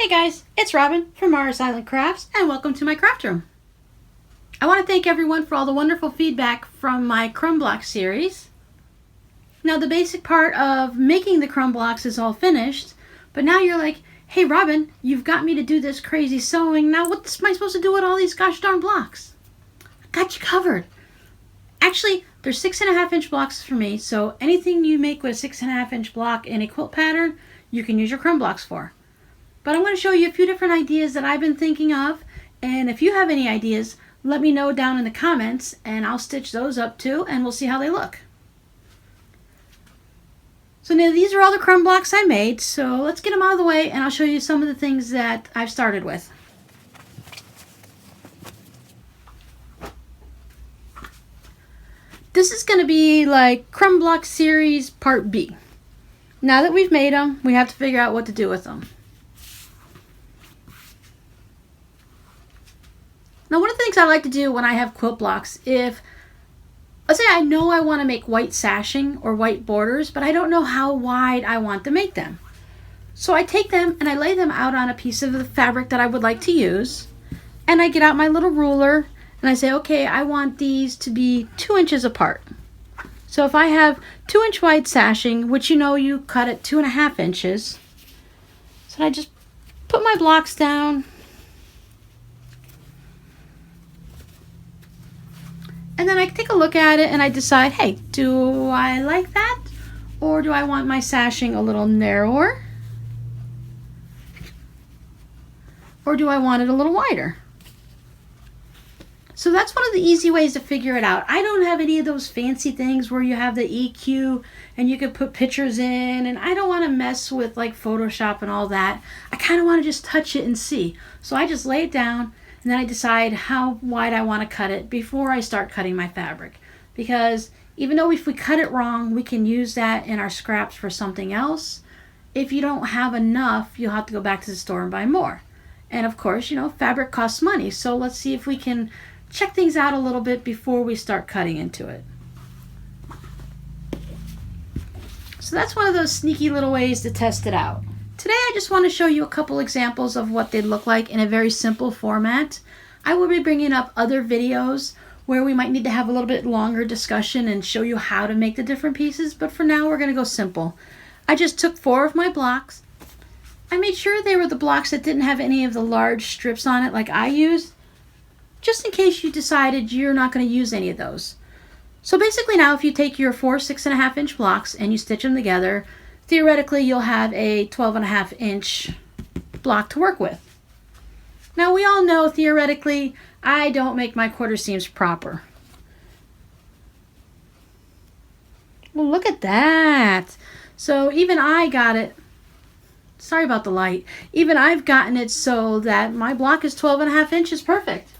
Hey guys, it's Robin from RsIslandCrafts and welcome to my craft room. I want to thank everyone for all the wonderful feedback from my crumb block series. Now the basic part of making the crumb blocks is all finished, but now you're like, hey Robin, you've got me to do this crazy sewing, now what am I supposed to do with all these gosh darn blocks? I got you covered. Actually, they're 6.5 inch blocks for me, so anything you make with a 6.5 inch block in a quilt pattern, you can use your crumb blocks for. But I'm going to show you a few different ideas that I've been thinking of, and if you have any ideas, let me know down in the comments and I'll stitch those up too and we'll see how they look. So now these are all the crumb blocks I made, so let's get them out of the way and I'll show you some of the things that I've started with. This is going to be like crumb block series part B. Now that we've made them, we have to figure out what to do with them. Now one of the things I like to do when I have quilt blocks, let's say I know I want to make white sashing or white borders, but I don't know how wide I want to make them. So I take them and I lay them out on a piece of the fabric that I would like to use, and I get out my little ruler and I say, okay, I want these to be 2 inches apart. So if I have 2 inch wide sashing, which you know you cut at 2.5 inches, so I just put my blocks down. And then I take a look at it and I decide, hey, do I like that? Or do I want my sashing a little narrower? Or do I want it a little wider? So that's one of the easy ways to figure it out. I don't have any of those fancy things where you have the EQ and you can put pictures in, and I don't want to mess with like Photoshop and all that. I kind of want to just touch it and see. So I just lay it down and then I decide how wide I want to cut it before I start cutting my fabric. Because even though if we cut it wrong, we can use that in our scraps for something else. If you don't have enough, you'll have to go back to the store and buy more. And of course, you know, fabric costs money. So let's see if we can check things out a little bit before we start cutting into it. So that's one of those sneaky little ways to test it out. Today I just want to show you a couple examples of what they look like in a very simple format. I will be bringing up other videos where we might need to have a little bit longer discussion and show you how to make the different pieces, but for now we're going to go simple. I just took 4 of my blocks. I made sure they were the blocks that didn't have any of the large strips on it like I used, just in case you decided you're not going to use any of those. So basically now if you take your 4 6.5 inch blocks and you stitch them together, theoretically you'll have a 12.5 inch block to work with. Now we all know theoretically I don't make my quarter seams proper. Well, look at that. So even I got it, sorry about the light, even I've gotten it so that my block is 12.5 inches perfect.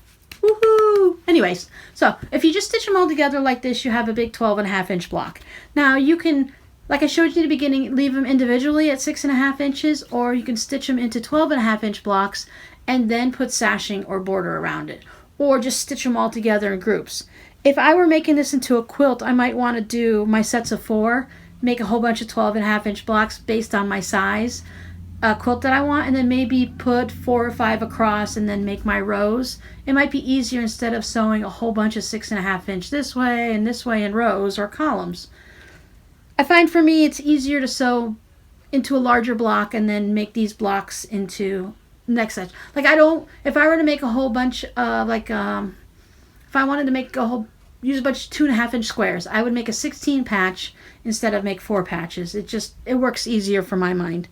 Woohoo! Anyways, so if you just stitch them all together like this, you have a big 12.5 inch block. Now you can, like I showed you at the beginning, leave them individually at 6.5 inches, or you can stitch them into 12.5 inch blocks and then put sashing or border around it, or just stitch them all together in groups. If I were making this into a quilt, I might want to do my sets of 4, make a whole bunch of 12.5 inch blocks based on my size quilt that I want, and then maybe put 4 or 5 across and then make my rows. It might be easier instead of sewing a whole bunch of 6.5 inch this way in rows or columns. I find for me it's easier to sew into a larger block and then make these blocks into next set. Like if I were to make a whole bunch of if I wanted to make use a bunch of 2.5 inch squares, I would make a 16 patch instead of make 4 patches. It works easier for my mind.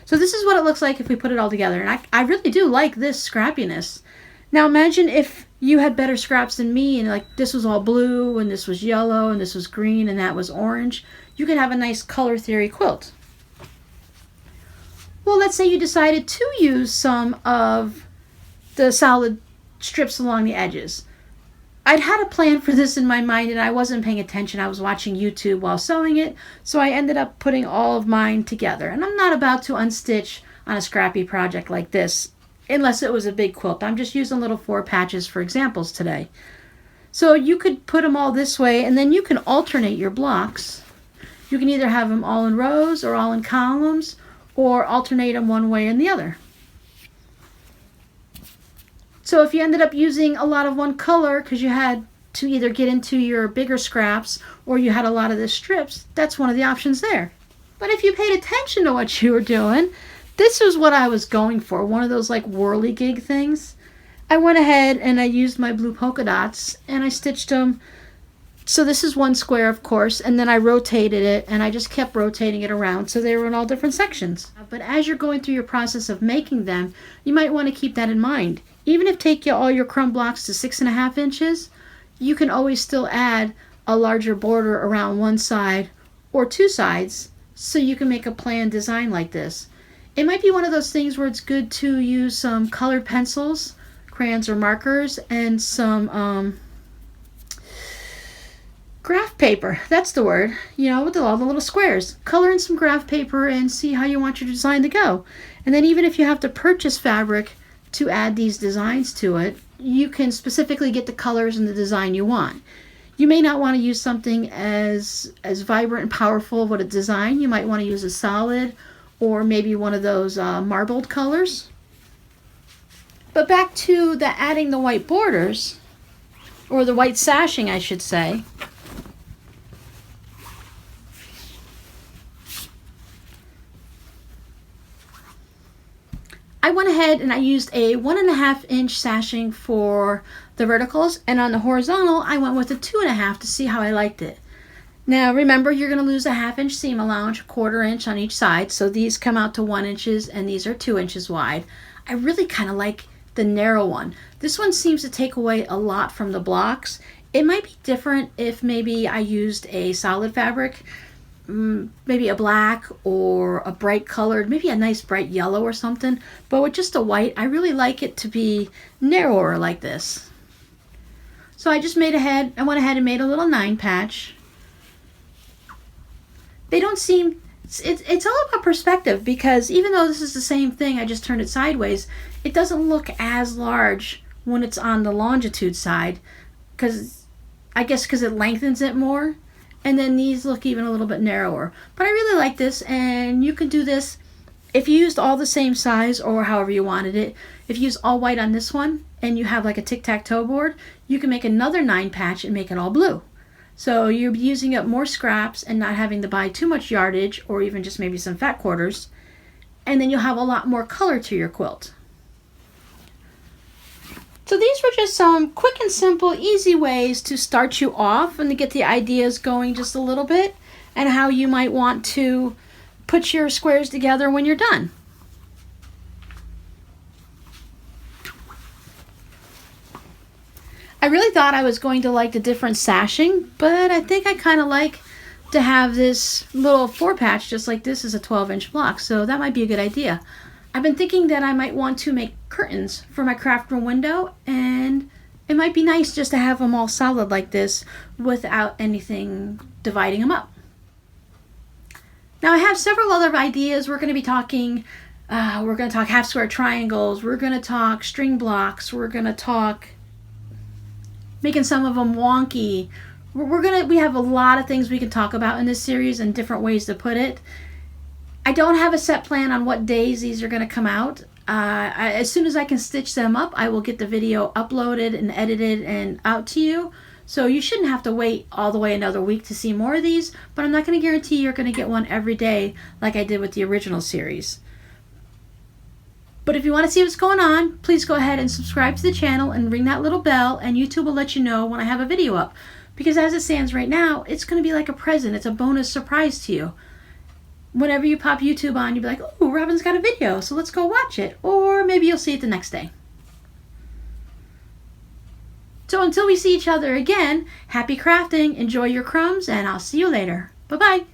So this is what it looks like if we put it all together. And I really do like this scrappiness. Now imagine if you had better scraps than me and like this was all blue and this was yellow and this was green and that was orange. You could have a nice color theory quilt. Well, let's say you decided to use some of the solid strips along the edges. I'd had a plan for this in my mind and I wasn't paying attention. I was watching YouTube while sewing it, so I ended up putting all of mine together. And I'm not about to unstitch on a scrappy project like this unless it was a big quilt. I'm just using little 4 patches for examples today. So you could put them all this way and then you can alternate your blocks. You can either have them all in rows or all in columns, or alternate them one way and the other. So if you ended up using a lot of one color because you had to either get into your bigger scraps or you had a lot of the strips, that's one of the options there. But if you paid attention to what you were doing, this is what I was going for, one of those like whirligig things. I went ahead and I used my blue polka dots and I stitched them. So this is one square, of course, and then I rotated it and I just kept rotating it around so they were in all different sections. But as you're going through your process of making them, you might want to keep that in mind. Even if take all your crumb blocks to 6.5 inches, you can always still add a larger border around one side or two sides so you can make a planned design like this. It might be one of those things where it's good to use some colored pencils, crayons or markers, and some graph paper. That's the word, you know, with all the little squares. Color in some graph paper and see how you want your design to go. And then even if you have to purchase fabric to add these designs to it, you can specifically get the colors and the design you want. You may not want to use something as vibrant and powerful with a design. You might want to use a solid or maybe one of those marbled colors. But back to the adding the white borders, or the white sashing I should say. I went ahead and I used a 1.5 inch sashing for the verticals, and on the horizontal I went with a 2.5 to see how I liked it. Now remember, you're going to lose a 1/2 inch seam allowance, 1/4 inch on each side, so these come out to 1 inches and these are 2 inches wide. I really kind of like the narrow one. This one seems to take away a lot from the blocks. It might be different if maybe I used a solid fabric, maybe a black or a bright colored, maybe a nice bright yellow or something, but with just a white, I really like it to be narrower like this. So I just went ahead and made a little 9 patch. They don't seem, it's all about perspective, because even though this is the same thing, I just turned it sideways, it doesn't look as large when it's on the longitude side, because I guess because it lengthens it more. And then these look even a little bit narrower. But I really like this, and you could do this if you used all the same size or however you wanted it. If you use all white on this one and you have like a tic-tac-toe board, you can make another 9 patch and make it all blue. So you're using up more scraps and not having to buy too much yardage, or even just maybe some fat quarters. And then you'll have a lot more color to your quilt. So these were just some quick and simple, easy ways to start you off and to get the ideas going just a little bit, and how you might want to put your squares together when you're done. I really thought I was going to like the different sashing, but I think I kind of like to have this little 4 patch just like this is a 12-inch block, so that might be a good idea. I've been thinking that I might want to make curtains for my craft room window, and it might be nice just to have them all solid like this without anything dividing them up. Now I have several other ideas. We're going to be talking, we're going to talk half square triangles, we're going to talk string blocks, we're going to talk making some of them wonky. We have a lot of things we can talk about in this series and different ways to put it. I don't have a set plan on what days these are going to come out. As soon as I can stitch them up, I will get the video uploaded and edited and out to you. So you shouldn't have to wait all the way another week to see more of these, but I'm not going to guarantee you're going to get one every day like I did with the original series. But if you want to see what's going on, please go ahead and subscribe to the channel and ring that little bell, and YouTube will let you know when I have a video up. Because as it stands right now, it's going to be like a present. It's a bonus surprise to you. Whenever you pop YouTube on, you'll be like, oh, Robin's got a video, so let's go watch it. Or maybe you'll see it the next day. So until we see each other again, happy crafting, enjoy your crumbs, and I'll see you later. Bye-bye.